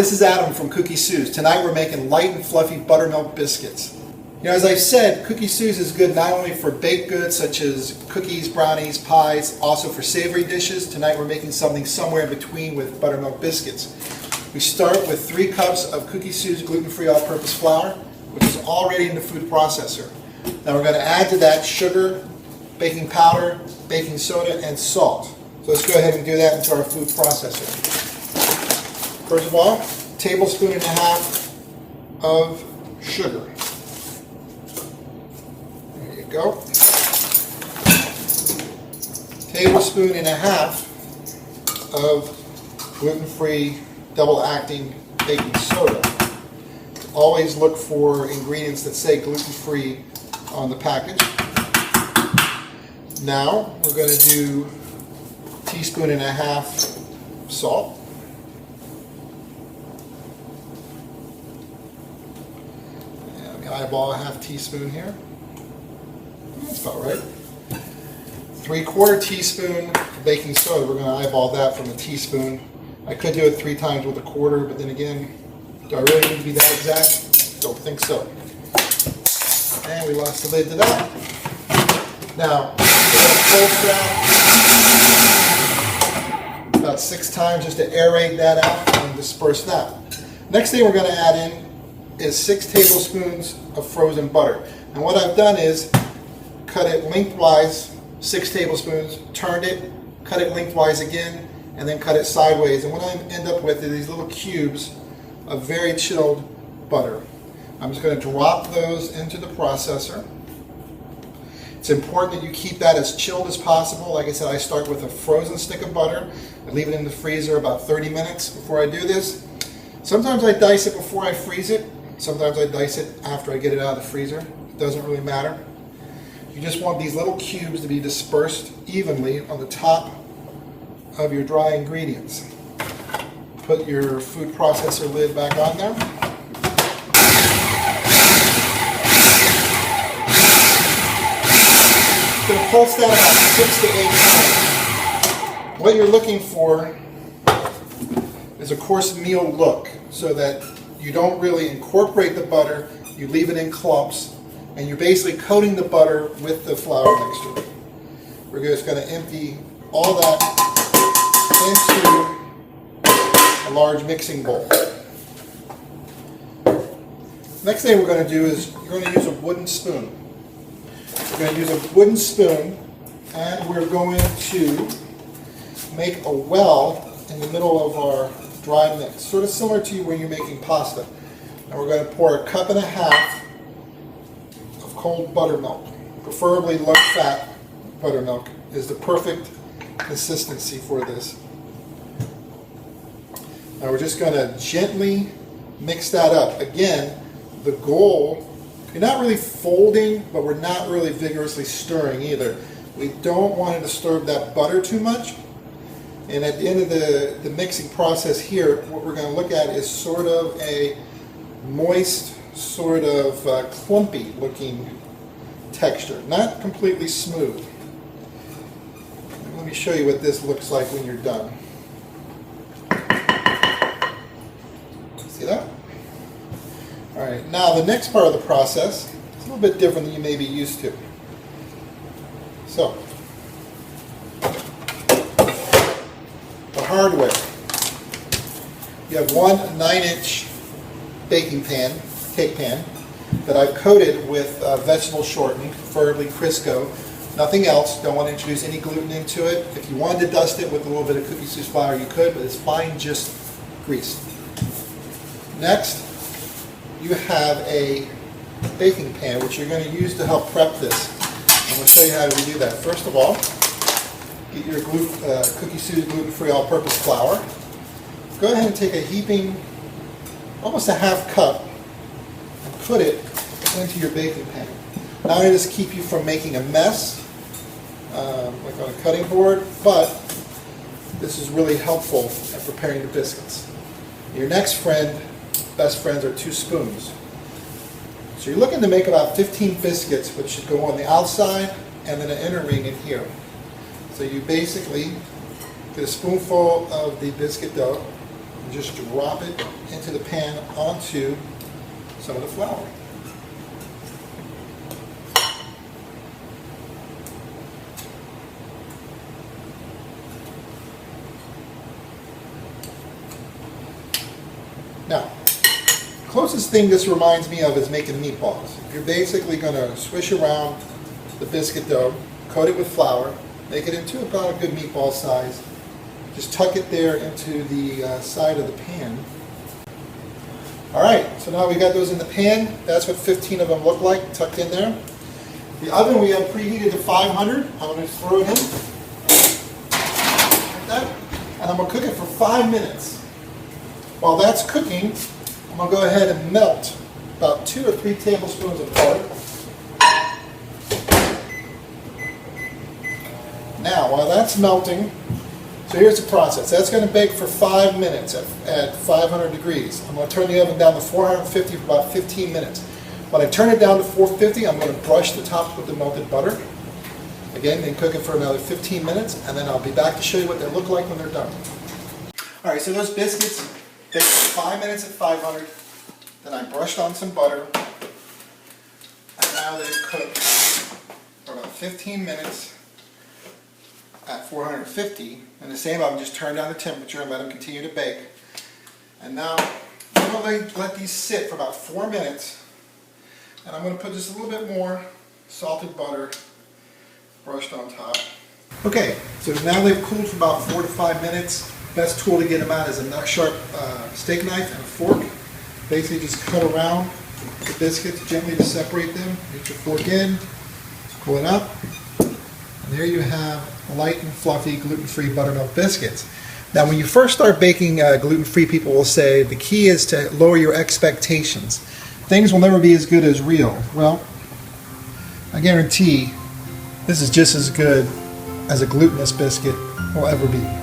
this is Adam from Cookie Sue's. Tonight we're making light and fluffy buttermilk biscuits. You know, as I've said, Cookie Sue's is good not only for baked goods such as cookies, brownies, pies, also for savory dishes. Tonight we're making something somewhere in between with buttermilk biscuits. We start with 3 cups of Cookie Sue's gluten-free all-purpose flour, which is already in the food processor. Now we're going to add to that sugar, baking powder, baking soda, and salt. So let's go ahead and do that into our food processor. First of all, 1.5 tablespoons of sugar. There you go. 1.5 tablespoons of gluten-free double-acting baking soda. Always look for ingredients that say gluten-free on the package. Now we're going to do 1.5 teaspoons salt. And let me eyeball a 1/2 teaspoon here. That's about right. 3/4 teaspoon baking soda. We're going to eyeball that from a teaspoon. I could do it 3 times with 1/4, but then again, do I really need to be that exact? Don't think so. And we lost the lid to that. Now, we're going to pulse that about 6 times just to aerate that out and disperse that. Next thing we're going to add in is 6 tablespoons of frozen butter. And what I've done is cut it lengthwise, 6 tablespoons, turned it, cut it lengthwise again, and then cut it sideways. And what I end up with are these little cubes of very chilled butter. I'm just going to drop those into the processor. It's important that you keep that as chilled as possible. Like I said, I start with a frozen stick of butter. I leave it in the freezer about 30 minutes before I do this. Sometimes I dice it before I freeze it. Sometimes I dice it after I get it out of the freezer. It doesn't really matter. You just want these little cubes to be dispersed evenly on the top of your dry ingredients. Put your food processor lid back on there. Going to pulse that about 6 to 8 times. What you're looking for is a coarse meal look, so that you don't really incorporate the butter, you leave it in clumps, and you're basically coating the butter with the flour mixture. We're just going to empty all that into a large mixing bowl. Next thing we're going to do is you're going to use a wooden spoon. We're going to use a wooden spoon, and we're going to make a well in the middle of our dry mix, sort of similar to when you're making pasta. And we're going to pour 1.5 cups of cold buttermilk, preferably low-fat buttermilk is the perfect consistency for this. Now we're just going to gently mix that up. Again, the goal, you're not really folding, but we're not really vigorously stirring either. We don't want to disturb that butter too much. And at the end of the mixing process here, what we're going to look at is sort of a moist, sort of clumpy looking texture. Not completely smooth. Let me show you what this looks like when you're done. See that? Alright, now the next part of the process is a little bit different than you may be used to. So, the hardware. You have one 9-inch baking pan, cake pan, that I've coated with vegetable shortening, preferably Crisco. Nothing else. Don't want to introduce any gluten into it. If you wanted to dust it with a little bit of Cookie Sue's flour, you could, but it's fine just greased. Next, you have a baking pan, which you're going to use to help prep this. I'm going to show you how to do that. First of all, get your Cookie Sue's gluten-free all-purpose flour. Go ahead and take a heaping, almost a 1/2 cup, and put it into your baking pan. Not only does it keep you from making a mess, like on a cutting board, but this is really helpful at preparing the biscuits. Your next best friends are 2 spoons. So you're looking to make about 15 biscuits, which should go on the outside and then an inner ring in here. So you basically get a spoonful of the biscuit dough, and just drop it into the pan onto some of the flour. Now, the closest thing this reminds me of is making meatballs. You're basically going to swish around the biscuit dough, coat it with flour, make it into about a good meatball size. Just tuck it there into the side of the pan. All right, so now we got those in the pan. That's what 15 of them look like, tucked in there. The oven we have preheated to 500. I'm going to throw it in like that, and I'm going to cook it for 5 minutes. While that's cooking, I'm going to go ahead and melt about 2 or 3 tablespoons of butter. Now, while that's melting, so here's the process. That's going to bake for 5 minutes at 500 degrees. I'm going to turn the oven down to 450 for about 15 minutes. When I turn it down to 450, I'm going to brush the top with the melted butter. Again, then cook it for another 15 minutes, and then I'll be back to show you what they look like when they're done. All right, so those biscuits baked for 5 minutes at 500. Then I brushed on some butter, and now they've cooked for about 15 minutes at 450. And the same oven, just turn down the temperature and let them continue to bake. And now I'm going to let these sit for about 4 minutes, and I'm going to put just a little bit more salted butter brushed on top. Okay, so now they've cooled for about 4 to 5 minutes. Best tool to get them out is a sharp steak knife and a fork. Basically just cut around the biscuits gently to separate them. Get your fork in, pull it up, and there you have light and fluffy gluten-free buttermilk biscuits. Now when you first start baking gluten-free, people will say the key is to lower your expectations. Things will never be as good as real. Well, I guarantee this is just as good as a glutinous biscuit will ever be.